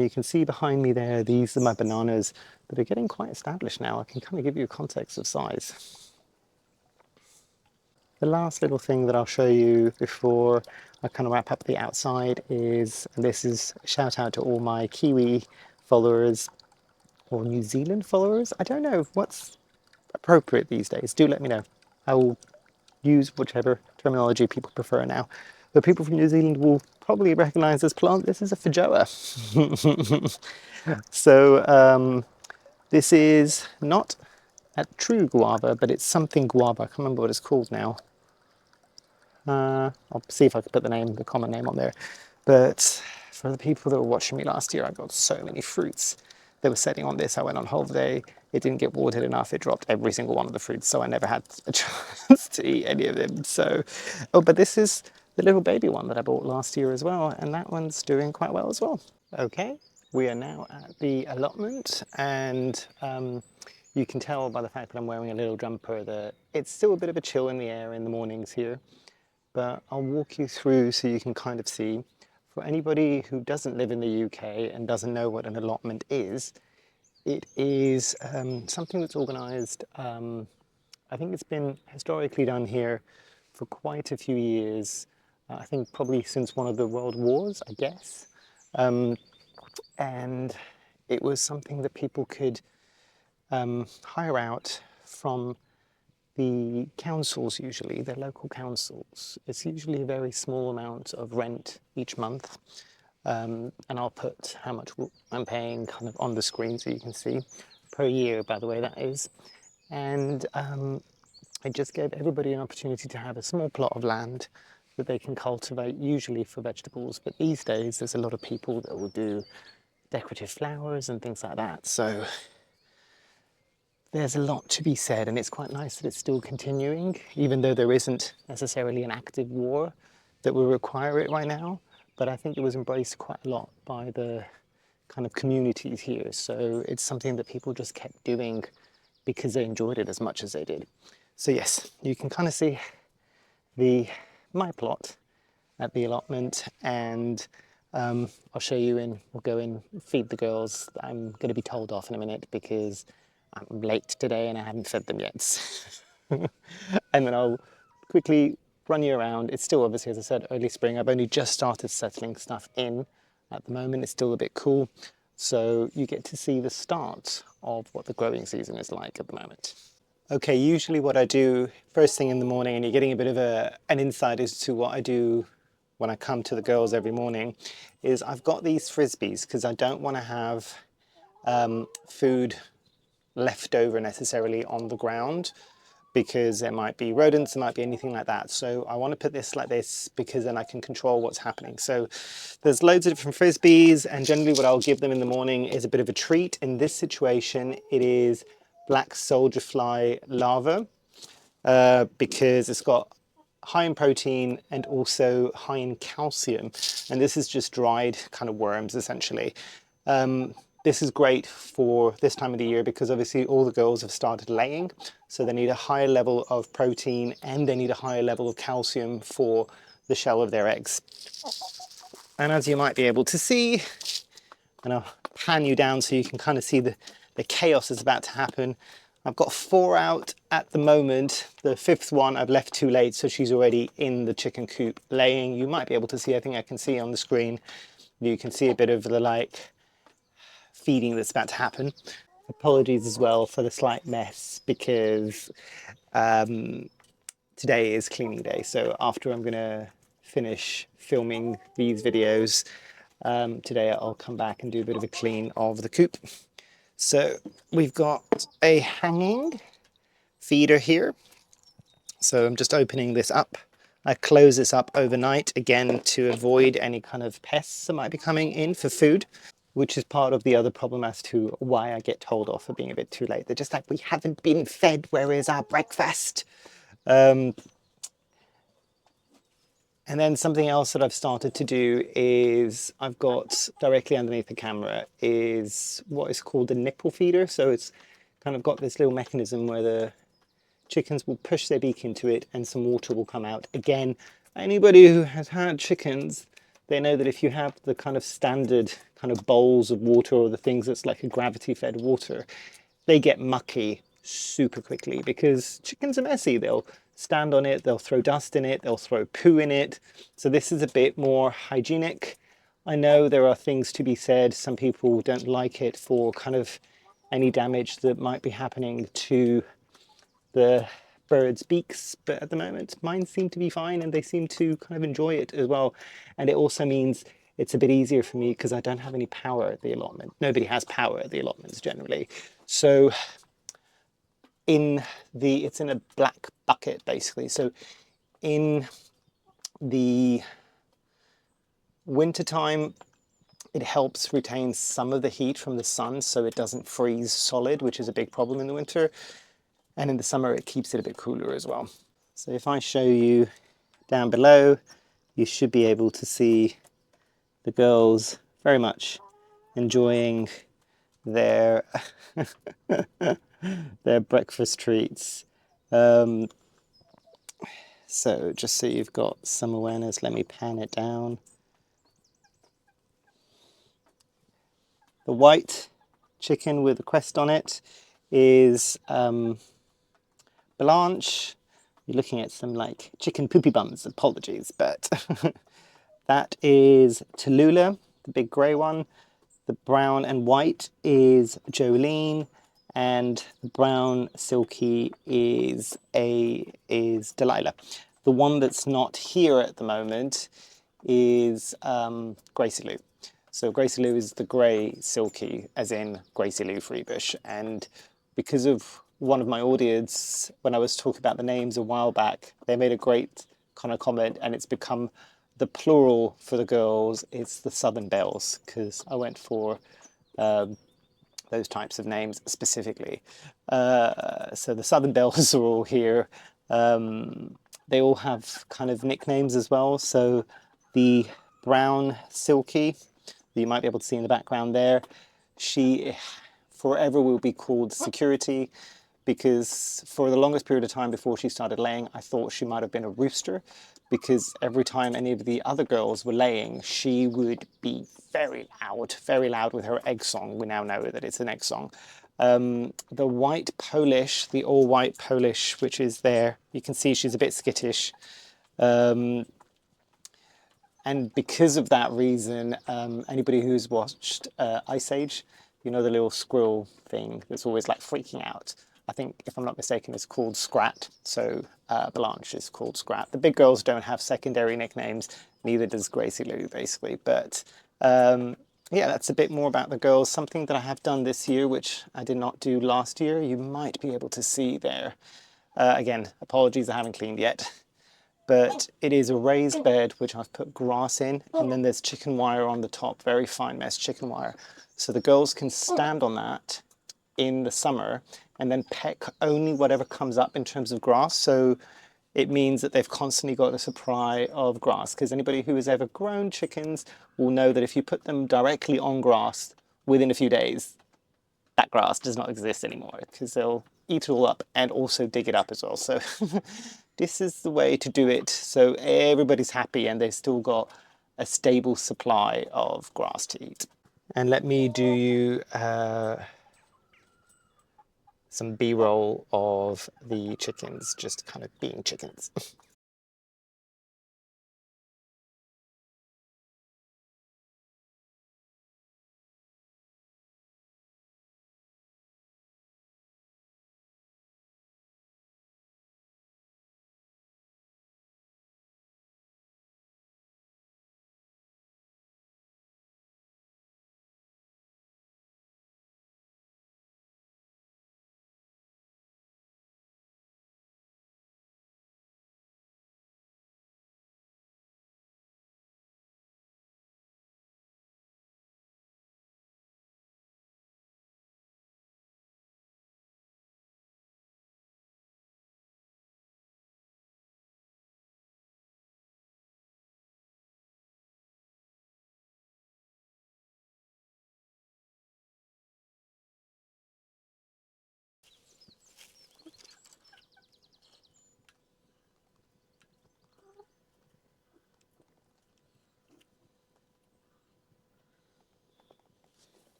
you can see behind me there, these are my bananas that are getting quite established now. I can kind of give you a context of size. The last little thing that I'll show you before I kind of wrap up the outside is, and this is a shout out to all my Kiwi followers or New Zealand followers. I don't know what's appropriate these days. Do let me know. I will use whichever terminology people prefer now. The people from New Zealand will probably recognize this plant. This is a feijoa. So this is not a true guava, but it's something guava. I can't remember what it's called now. I'll see if I can put the name, the common name on there. But for the people that were watching me last year, I got so many fruits. They were setting on this. I went on holiday. It didn't get watered enough. It dropped every single one of the fruits, so I never had a chance to eat any of them. So, oh, but this is the little baby one that I bought last year as well, and that one's doing quite well as well. Okay, we are now at the allotment, and you can tell by the fact that I'm wearing a little jumper that it's still a bit of a chill in the air in the mornings here. But I'll walk you through so you can kind of see. For anybody who doesn't live in the UK and doesn't know what an allotment is, it is something that's organised. I think it's been historically done here for quite a few years. I think probably since one of the world wars, I guess. And it was something that people could hire out from the councils, usually, the local councils. It's usually a very small amount of rent each month. And I'll put how much I'm paying kind of on the screen so you can see. Per year, by the way, that is. And it just gave everybody an opportunity to have a small plot of land that they can cultivate, usually for vegetables. But these days, there's a lot of people that will do decorative flowers and things like that. So there's a lot to be said, and it's quite nice that it's still continuing, even though there isn't necessarily an active war that will require it right now. But I think it was embraced quite a lot by the kind of communities here. So it's something that people just kept doing because they enjoyed it as much as they did. So yes, you can kind of see my plot at the allotment, and I'll show you we'll go in, feed the girls. I'm going to be told off in a minute because I'm late today and I haven't fed them yet. And then I'll quickly run you around. It's still obviously, as I said, early spring. I've only just started settling stuff in at the moment. It's still a bit cool. So you get to see the start of what the growing season is like at the moment. Okay, usually what I do first thing in the morning, and you're getting a bit of an insight as to what I do when I come to the girls every morning, is I've got these frisbees because I don't want to have food left over necessarily on the ground, because there might be rodents, there might be anything like that. So I want to put this like this because then I can control what's happening. So there's loads of different frisbees, and generally what I'll give them in the morning is a bit of a treat. In this situation, it is black soldier fly larva because it's got high in protein and also high in calcium. And this is just dried kind of worms essentially. This is great for this time of the year because obviously all the girls have started laying, so they need a higher level of protein and they need a higher level of calcium for the shell of their eggs. And as you might be able to see, and I'll pan you down so you can kind of see the chaos that's about to happen. I've got 4 out at the moment. The 5th one I've left too late, so she's already in the chicken coop laying. You might be able to see, I think I can see on the screen, you can see a bit of the like feeding that's about to happen. Apologies as well for the slight mess because today is cleaning day. So after I'm gonna finish filming these videos, today I'll come back and do a bit of a clean of the coop. So we've got a hanging feeder here. So I'm just opening this up. I close this up overnight again to avoid any kind of pests that might be coming in for food, which is part of the other problem as to why I get told off for being a bit too late. They're just like, we haven't been fed, where is our breakfast? And then something else that I've started to do is I've got directly underneath the camera is what is called a nipple feeder. So it's kind of got this little mechanism where the chickens will push their beak into it and some water will come out. Again, anybody who has had chickens, they know that if you have the kind of standard kind of bowls of water or the things that's like a gravity fed water, they get mucky super quickly because chickens are messy. They'll stand on it, they'll throw dust in it, they'll throw poo in it. So this is a bit more hygienic. I know there are things to be said. Some people don't like it for kind of any damage that might be happening to the birds' beaks, but at the moment mine seem to be fine and they seem to kind of enjoy it as well. And it also means it's a bit easier for me because I don't have any power at the allotment. Nobody has power at the allotments generally. So it's in a black bucket basically. So in the wintertime, it helps retain some of the heat from the sun so it doesn't freeze solid, which is a big problem in the winter. And in the summer, it keeps it a bit cooler as well. So if I show you down below, you should be able to see the girls very much enjoying their their breakfast treats. So just so you've got some awareness, let me pan it down. The white chicken with the crest on it is Blanche. You're looking at some like chicken poopy bums, apologies, but that is Tallulah, the big grey one. The brown and white is Jolene, and the brown silky is Delilah. The one that's not here at the moment is Gracie Lou. So Gracie Lou is the grey silky, as in Gracie Lou Freebush. And because of one of my audience, when I was talking about the names a while back, they made a great kind of comment, and it's become the plural for the girls. It's the Southern Belles, because I went for those types of names specifically. So the Southern Belles are all here. They all have kind of nicknames as well. So the brown silky, that you might be able to see in the background there, she forever will be called Security, because for the longest period of time before she started laying, I thought she might have been a rooster, because every time any of the other girls were laying, she would be very loud with her egg song. We now know that it's an egg song. The white Polish, the all white Polish, which is there, you can see she's a bit skittish. And because of that reason, anybody who's watched Ice Age, you know the little squirrel thing that's always like freaking out. I think, if I'm not mistaken, it's called Scrat. So Blanche is called Scrat. The big girls don't have secondary nicknames, neither does Gracie Lou, basically. But yeah, that's a bit more about the girls. Something that I have done this year, which I did not do last year, you might be able to see there. Again, apologies, I haven't cleaned yet. But it is a raised bed which I've put grass in, and then there's chicken wire on the top, very fine mesh chicken wire. So the girls can stand on that in the summer and then peck only whatever comes up in terms of grass. So it means that they've constantly got a supply of grass, because anybody who has ever grown chickens will know that if you put them directly on grass, within a few days, that grass does not exist anymore, because they'll eat it all up and also dig it up as well. So this is the way to do it, so everybody's happy and they've still got a stable supply of grass to eat. And let me do you some B-roll of the chickens just kind of being chickens.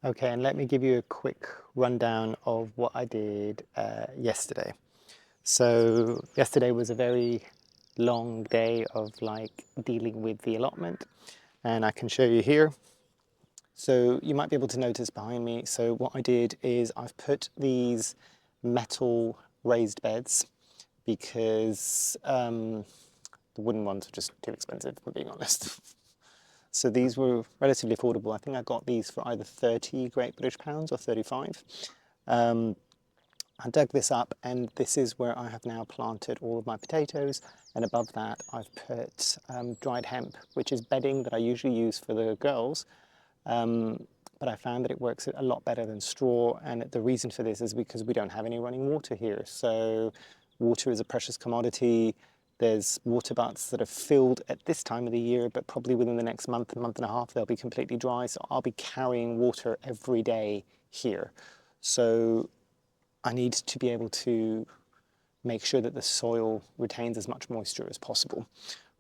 Okay, and let me give you a quick rundown of what I did yesterday. So yesterday was a very long day of like dealing with the allotment, and I can show you here. So you might be able to notice behind me. So what I did is I've put these metal raised beds because the wooden ones are just too expensive, if I'm being honest. So these were relatively affordable. I think I got these for either 30 Great British pounds or 35. I dug this up, and this is where I have now planted all of my potatoes, and above that I've put dried hemp, which is bedding that I usually use for the girls, but I found that it works a lot better than straw, and the reason for this is because we don't have any running water here. So water is a precious commodity. There's water butts that are filled at this time of the year, but probably within the next month and a half they'll be completely dry, so I'll be carrying water every day here. So I need to be able to make sure that the soil retains as much moisture as possible.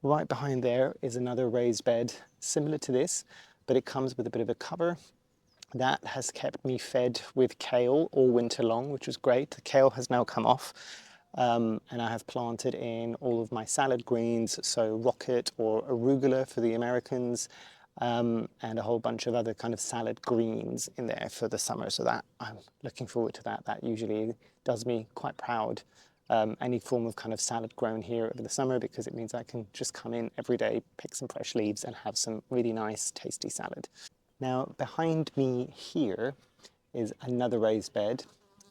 Right behind there is another raised bed similar to this, but it comes with a bit of a cover. That has kept me fed with kale all winter long, which was great. The kale has now come off, and I have planted in all of my salad greens, so rocket or arugula for the Americans, and a whole bunch of other kind of salad greens in there for the summer. So that I'm looking forward to that. That usually does me quite proud. Any form of kind of salad grown here over the summer, because it means I can just come in every day, pick some fresh leaves and have some really nice tasty salad. Now behind me here is another raised bed,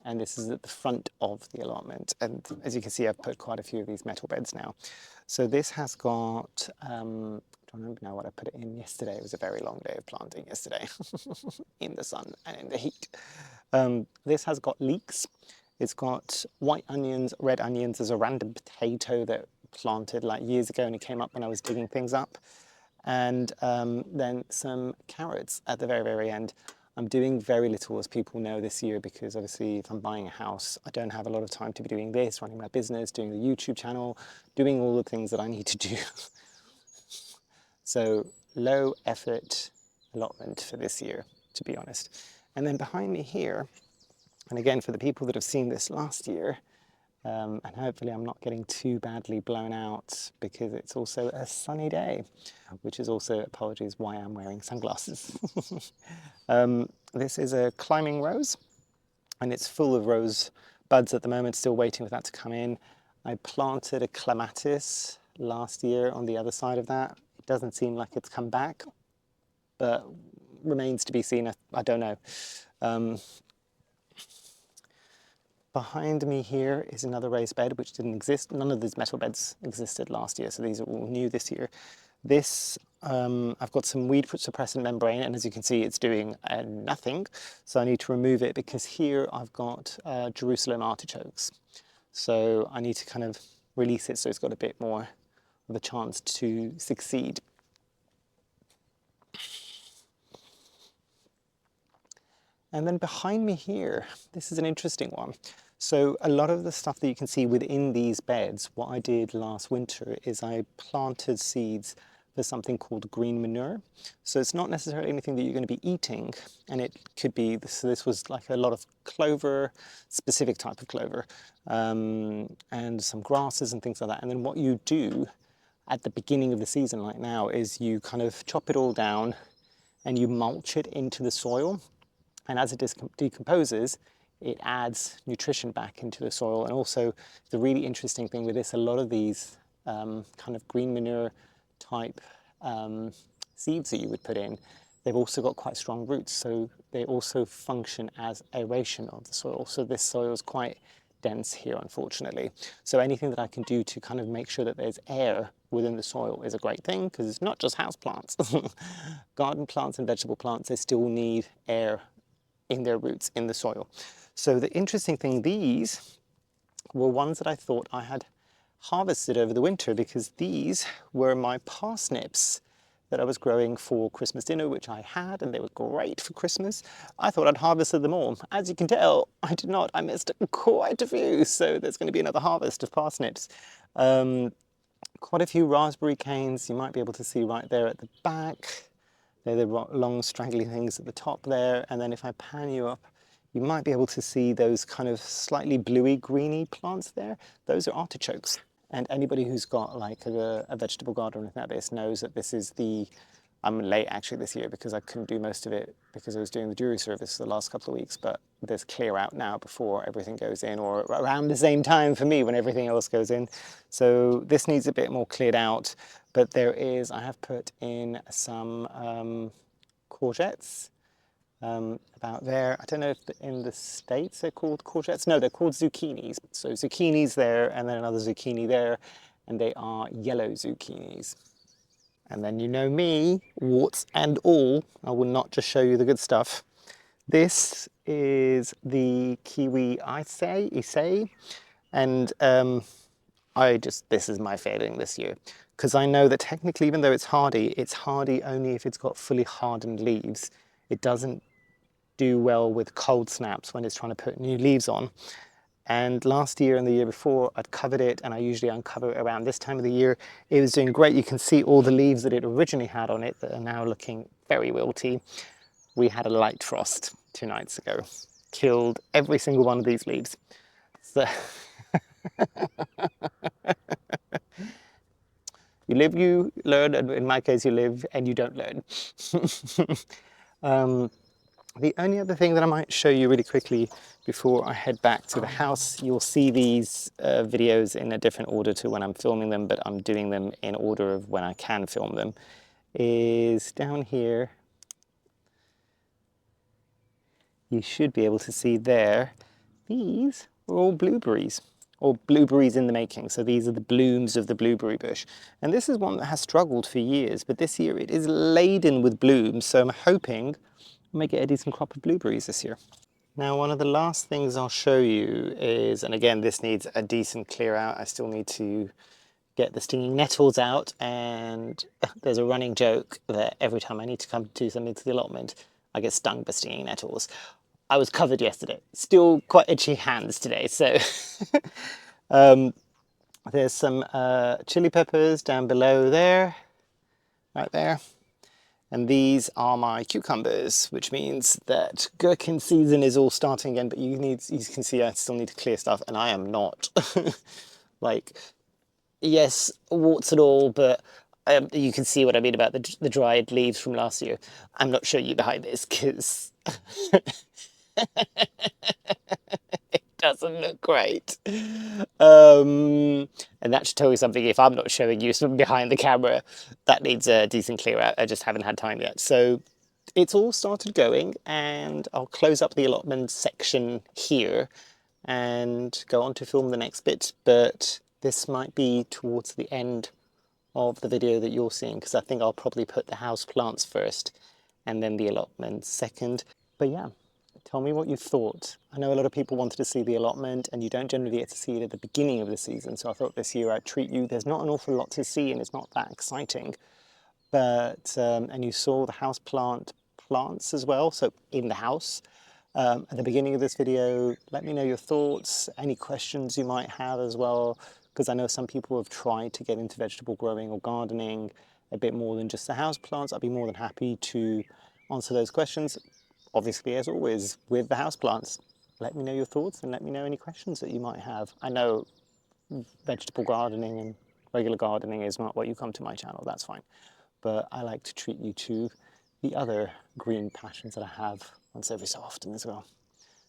and this is at the front of the allotment, and as you can see I've put quite a few of these metal beds now. So this has got, I don't remember now what I put it in yesterday. It was a very long day of planting yesterday in the sun and in the heat. This has got leeks. It's got white onions, red onions. There's a random potato that planted like years ago and it came up when I was digging things up. And then some carrots at the very, very end. I'm doing very little, as people know, this year, because obviously if I'm buying a house, I don't have a lot of time to be doing this, running my business, doing the YouTube channel, doing all the things that I need to do. So low effort allotment for this year, to be honest. And then behind me here, and again, for the people that have seen this last year, and hopefully I'm not getting too badly blown out because it's also a sunny day, which is also, apologies, why I'm wearing sunglasses. This is a climbing rose, and it's full of rose buds at the moment, still waiting for that to come in. I planted a clematis last year on the other side of that. It doesn't seem like it's come back, but remains to be seen. I don't know. Behind me here is another raised bed which didn't exist. None of these metal beds existed last year, so these are all new this year. This, I've got some weed suppressant membrane, and as you can see it's doing nothing, so I need to remove it because here I've got Jerusalem artichokes. So I need to kind of release it so it's got a bit more of a chance to succeed. And then behind me here, this is an interesting one. So a lot of the stuff that you can see within these beds, what I did last winter is I planted seeds for something called green manure. So it's not necessarily anything that you're going to be eating, and it could be, so this was like a lot of clover, specific type of clover, and some grasses and things like that. And then what you do at the beginning of the season like now is you kind of chop it all down and you mulch it into the soil. And as it decomposes, it adds nutrition back into the soil. And also, the really interesting thing with this, a lot of these kind of green manure type seeds that you would put in, they've also got quite strong roots. So they also function as aeration of the soil. So this soil is quite dense here, unfortunately. So anything that I can do to kind of make sure that there's air within the soil is a great thing, because it's not just house plants. Garden plants and vegetable plants, they still need air in their roots in the soil. So the interesting thing, these were ones that I thought I had harvested over the winter, because these were my parsnips that I was growing for Christmas dinner, which I had, and they were great for Christmas. I thought I'd harvested them all. As you can tell, I did not. I missed quite a few, so there's going to be another harvest of parsnips. Quite a few raspberry canes, you might be able to see right there at the back. They're the long straggly things at the top there, and then if I pan you up you might be able to see those kind of slightly bluey greeny plants there. Those are artichokes. And anybody who's got like a vegetable garden or anything like this knows that this is the, I'm late actually this year because I couldn't do most of it because I was doing the jury service the last couple of weeks, but there's clear out now before everything goes in, or around the same time for me when everything else goes in. So this needs a bit more cleared out, but there is, I have put in some courgettes about there. I don't know if in the States they're called courgettes. No, they're called zucchinis. So zucchinis there, and then another zucchini there, and they are yellow zucchinis. And then you know me, warts and all, I will not just show you the good stuff. This is the kiwi Issei, and this is my failing this year. Because I know that technically, even though it's hardy only if it's got fully hardened leaves. It doesn't do well with cold snaps when it's trying to put new leaves on. And last year and the year before, I'd covered it, and I usually uncover it around this time of the year. It was doing great. You can see all the leaves that it originally had on it that are now looking very wilty. We had a light frost 2 nights ago. Killed every single one of these leaves. So you live, you learn, and in my case, you live and you don't learn. The only other thing that I might show you really quickly before I head back to the house, you'll see these videos in a different order to when I'm filming them, but I'm doing them in order of when I can film them, is down here. You should be able to see there, these are all blueberries, or blueberries in the making. So these are the blooms of the blueberry bush. And this is one that has struggled for years, but this year it is laden with blooms. So I'm hoping I may get a decent crop of blueberries this year. Now, one of the last things I'll show you is, and again, this needs a decent clear out. I still need to get the stinging nettles out, and there's a running joke that every time I need to come do something to the allotment, I get stung by stinging nettles. I was covered yesterday, still quite itchy hands today, so there's some chili peppers down below there, right there. And these are my cucumbers, which means that gherkin season is all starting again, but you can see I still need to clear stuff, and I am not. Like, yes, warts and all, but you can see what I mean about the dried leaves from last year. I'm not showing you behind this because it doesn't look great. And that should tell you something. If I'm not showing you some behind the camera, that needs a decent clear out. I just haven't had time yet. So it's all started going, and I'll close up the allotment section here and go on to film the next bit. But this might be towards the end of the video that you're seeing, because I think I'll probably put the house plants first and then the allotment second. But yeah, tell me what you thought. I know a lot of people wanted to see the allotment, and you don't generally get to see it at the beginning of the season, so I thought this year I'd treat you. There's not an awful lot to see, and it's not that exciting. But, and you saw the houseplant plants as well, so in the house. At the beginning of this video, let me know your thoughts, any questions you might have as well, because I know some people have tried to get into vegetable growing or gardening a bit more than just the houseplants. I'd be more than happy to answer those questions. Obviously, as always, with the houseplants, let me know your thoughts and let me know any questions that you might have. I know vegetable gardening and regular gardening is not what you come to my channel, that's fine. But I like to treat you to the other green passions that I have once every so often as well.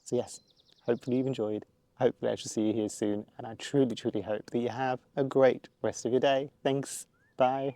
So yes, hopefully you've enjoyed. Hopefully I shall see you here soon, and I truly, truly hope that you have a great rest of your day. Thanks. Bye.